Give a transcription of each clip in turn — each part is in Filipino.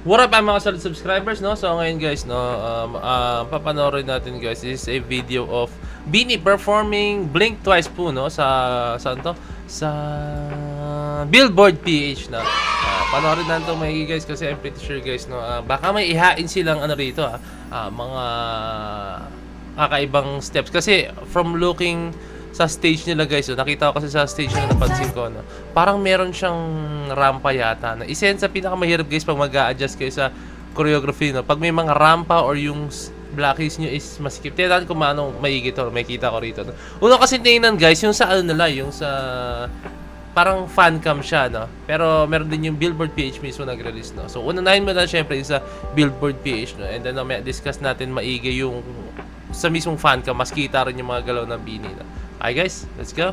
What up mga solid subscribers, no? So ngayon guys, no, papanoorin natin guys, this is a video of Beanie performing Blink Twice po, no? Saan to? Sa Billboard PH na. Panoorin natin to mga guys kasi I'm pretty sure guys, no, baka may ihain silang ano rito, mga kakaibang steps kasi from looking sa stage nila guys, nakita ko kasi sa stage nila, napansin ko, no, parang meron siyang rampa yata na isa yan sa pinakamahirap guys pag mag-a-adjust kayo sa choreography, no, pag may mga rampa or yung blackies nyo is masikip. Tignan kung maano maigi to, makita ko rito, no. Una kasi tingnan guys, yung sa ano nila, yung sa parang fan cam siya, no, pero meron din yung Billboard PH mismo nag-release, no. So unahin mo na syempre sa Billboard PH, no, and then may discuss natin maigi yung sa mismong fan cam, mas kita rin yung mga galaw ng Beanie, no. Hi guys, let's go.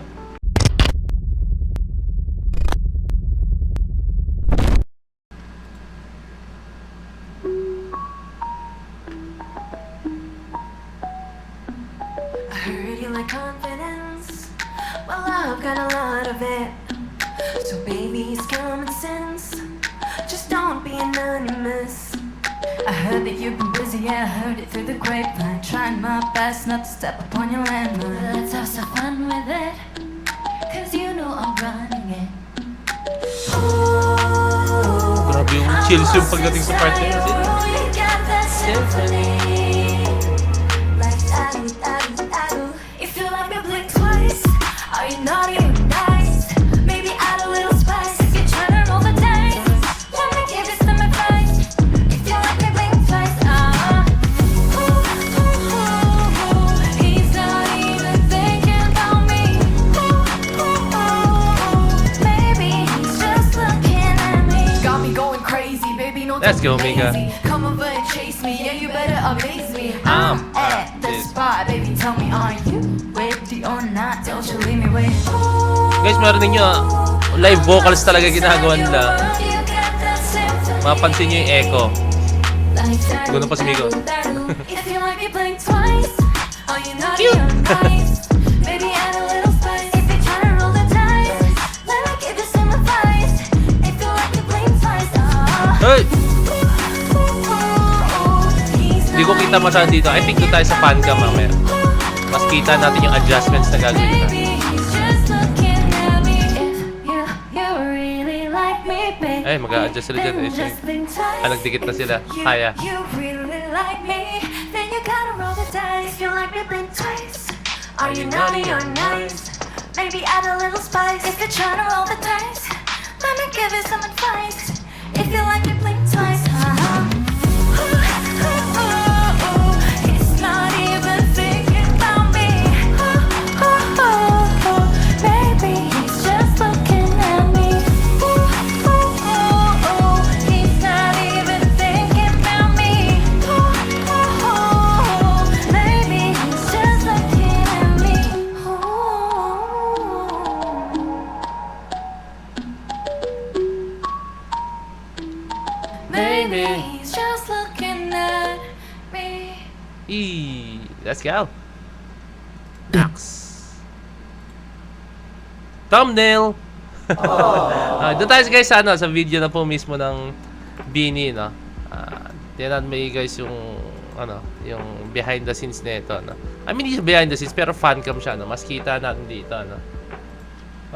I heard you like confidence. Well, I've got a lot of it. So baby, it's common sense. Just don't be anonymous. I heard that you've been busy, yeah, I heard it through the grapevine. Trying my best not to step upon your landmine. Let's have some fun with it, cause you know I'm running it. Ooh, Grabe yung chills yung pagdating sa part na yun. Ooh, you got that symphony. Like that. If you like me, blink twice. Are you naughty or nice? Maybe add a little spice. If you're trying to roll the dice, let me give you some advice. If you like me, blink twice. He's not even thinking about me. Maybe he's just looking at me. Got me going crazy, baby. No, Let's go, don't be Mika. lazy. Come over and chase me. Yeah, you better amaze me. I'm At the this. spot, baby. Tell me, are you ready or not? Don't you leave me waiting. Guys, meron ninyo live vocals talaga ginagawa nila. Mapansin nyo yung echo. Ganun pa si Miko. If you like me, blink twice. Are you naughty or nice? Maybe add a little spice. If you're trying to roll the dice, let me give you some advice. If you like me, blink twice. Hey! Hindi ko kita masyadong dito. I think doon tayo sa fan cam mamaya. Mas kita natin yung adjustments na gagawin nila. Ay, mag-a-adjust sila dyan. Nagdikit na sila. Kaya. You really like me, then you gotta roll the dice. You like me, blink twice. Are you naughty or nice? Maybe add a little spice. If you're trying to roll the dice, let me give you some advice. If you like me, blink twice. He's not even thinking about me. Baby, he's just looking at me. He's not even thinking about me. Maybe he's just looking at me. Maybe he's just looking at me. Let's go. Thumbnail. Doon tayo guys sa ano, sa video na po mismo ng Beanie, no. Tingnan mo guys yung ano, yung behind the scenes nito, no. I mean, hindi siya behind the scenes pero fan cam siya, no. Mas kita natin dito, no.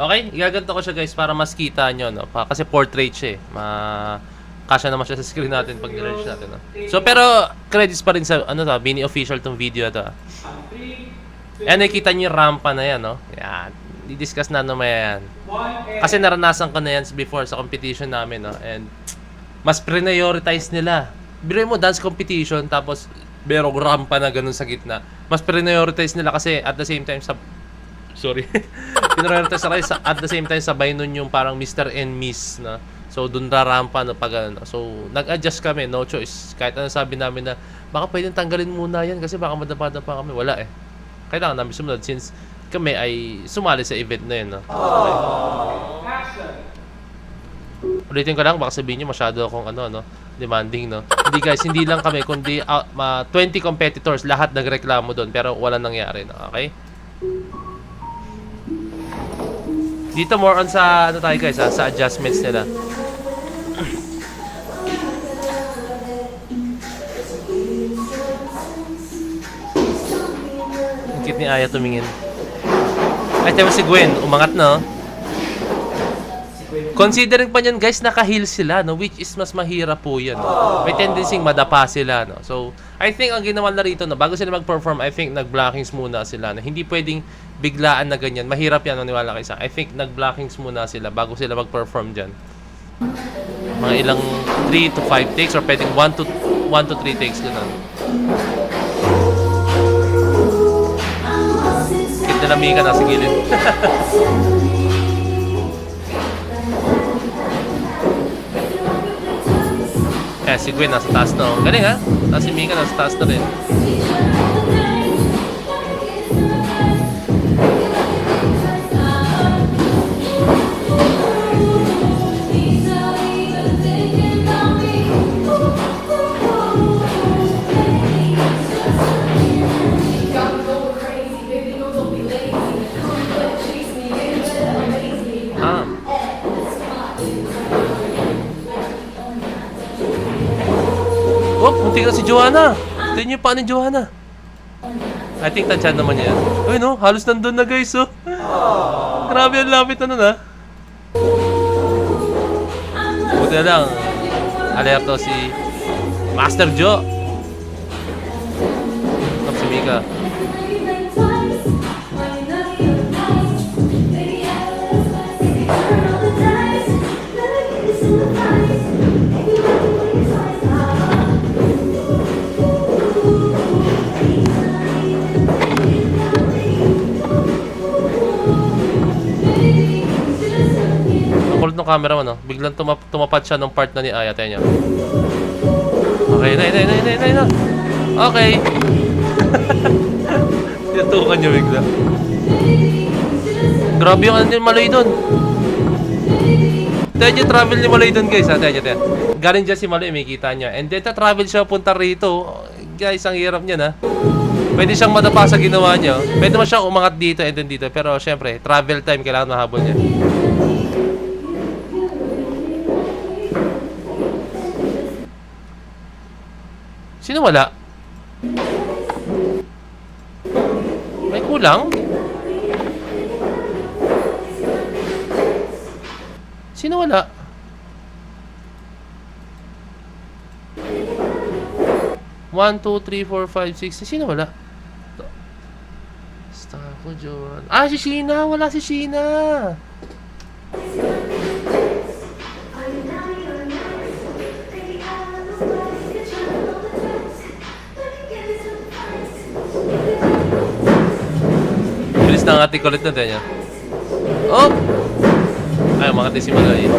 Okay, igaganto ko siya guys para mas kita nyo, no. Kasi portrait siya, kasya naman siya sa screen natin pag nilaunch natin, no? So, pero credits pa rin sa, ano to, Beanie official tong video to. Ayan, nakikita nyo yung rampa na yan, no? Yan. Di-discuss na naman yan. Kasi naranasan ko na yan before sa competition namin, no? And mas prioritize nila. Biro mo, dance competition, tapos merong rampa na ganun sa gitna. Mas prioritize nila kasi at the same time prioritize kasi at the same time sabay nun yung parang Mr. and Miss, na. So, dun rarampa na pag ano. So, nag-adjust kami, no choice. Kahit ano sabi namin na, baka pwedeng tanggalin muna yan kasi baka madapa-dapa kami. Wala eh. Kailangan namin sumunod since kami ay sumali sa event na yun, no? Okay. Ulitin ko lang, baka sabihin nyo masyado akong demanding, no? Hindi guys, hindi lang kami, kundi 20 competitors, lahat nagreklamo doon, pero wala nangyari, no? Okay? Dito more on sa ano tayo guys, sa adjustments nila. Cute ni Aya tumingin. Ay, tayo si Gwen. Umangat na, oh. Considering pa niyan, guys, naka-heal sila, no? Which is mas mahirap po yan, no? May tendency madapa sila, no? So, I think ang ginawa na rito, no? Bago sila mag-perform, I think nag-blockings muna sila, no? Hindi pwedeng biglaan na ganyan. Mahirap yan, maniwala kayo sa. I think nag-blockings muna sila bago sila mag-perform dyan. Mga ilang 3 to 5 takes or pwedeng 1 to 3 takes ganun. Kinalamigan na sa gilid. Si Gwen nasa taas na, oh. Galing, ha? Tapos si Mika nasa taas na rin. Oh, muntik na si Joanna. Tignan niyo pa ni Joanna. I think tansyan naman yan. Ay no, halos nandun na guys, oh. Grabe ang lapit na nun, ha. Buti na lang. Alerto si Master Joe. Si Mika. Hold ng camera mo, no? Biglang tumapat siya nung part na ni Aya. Tayo niya. Okay, na. Okay. Tinutukan niya bigla. Grabe yung ano ni Maloy doon. Tayo niya travel ni Maloy doon, guys. Tayo niya. Galing dyan si Maloy, may kita niya. And then, travel siya punta rito. Guys, ang hirap niya, na. Pwede siyang madapa sa ginawa niya. Pwede mo siyang umangat dito and then dito. Pero, syempre, travel time, kailangan mahabol niya. Sino wala? May kulang? Sino wala? One, two, three, four, five, six. Sino wala? Starko, Joan. Ah, si Sheena! Wala si Sheena! Bilis na ang ating kulit na tayo niya. Oh! Ay, umakati si Malay.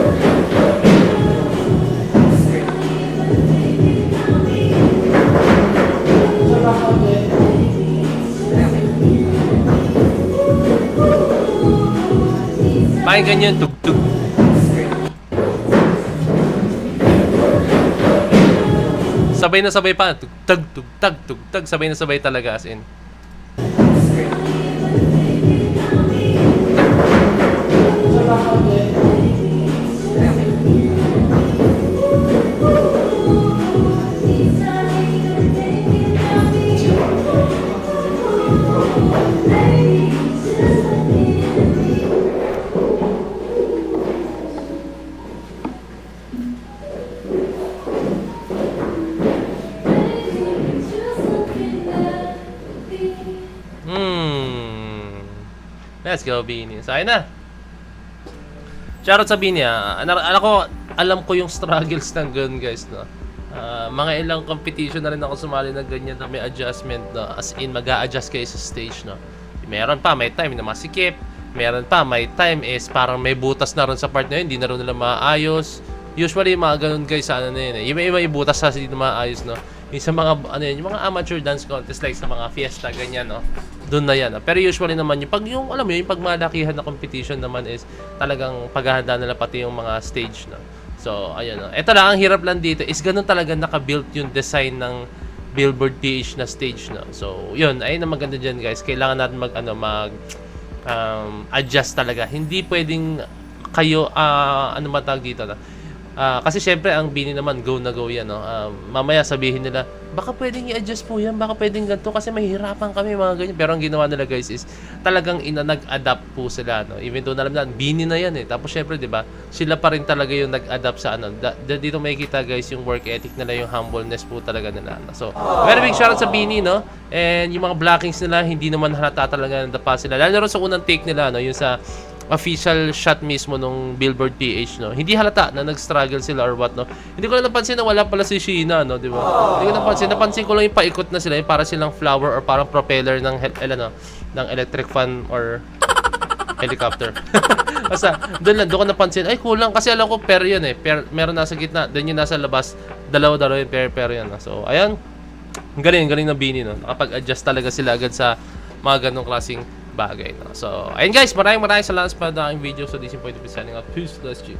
Pakinggan niyo yung tugtog. Sabay na sabay pa. Tugtag, tugtag, tugtag. Sabay na sabay talaga, as in. Let's go, Bini. So, ayun na. Shoutout sa Bini, ha. Alam ko yung struggles ng gun, guys, no. Mga ilang competition na rin ako sumali na ganyan na may adjustment, no. As in, mag-a-adjust kayo sa stage, no. Meron pa, may time na masikip. Meron pa, may time is parang may butas na rin sa part na yun. Hindi na rin nila maayos. Usually, mga ganun, guys, sa ano na yun, eh. Yung iba butas sa hindi na maayos, no. Yung sa mga, ano yun, yung mga amateur dance contest, like sa mga fiesta, ganyan, no. Doon na yan. Pero usually naman, yung alam mo yung pagmalakihan na competition naman is talagang paghahanda nila pati yung mga stage, no. So, ayun, no. Ito lang, ang hirap lang dito is ganun talaga naka-built yung design ng Billboard PH na stage, no. So, yun, ayun na maganda dyan, guys. Kailangan natin adjust talaga. Hindi pwedeng kayo, ano matawag dito, no. Kasi syempre ang Bini naman go na go yan, no. Mamaya sabihin nila, baka pwedeng i-adjust po yan, baka pwedeng ganito kasi mahihirapan kami mga ganyan. Pero ang ginawa nila guys is talagang nag-adapt po sila, no. Even though alam na Bini na yan eh. Tapos syempre 'di ba, sila pa rin talaga yung nag-adapt sa ano. Dito makikita guys yung work ethic nila, yung humbleness po talaga nila. No? So, very big shoutout sa Bini, no. And yung mga blockings nila hindi naman halata talaga na dapa sila. Lalo rin sa unang take nila, no, yung sa official shot mismo nung Billboard PH, no. Hindi halata na nag-struggle sila or what, no. Hindi ko lang napansin na wala pala si Sheena, no, di ba? Hindi ko napansin ko lang yung paikot na sila, yung para silang flower or parang propeller ng ng electric fan or helicopter. Basta doon ko napansin, ay kulang kasi alam ko pair yun eh. Meron nasa gitna, doon yung nasa labas, dalawa yung pair yan. So, ayan. Ang galing na Bini, no. Nakapag-adjust talaga sila agad sa mga ganong klaseng bagay, no. So, ayun guys, maraming salamat sa aking video. So, this is Point of signing out. Peace, bless you.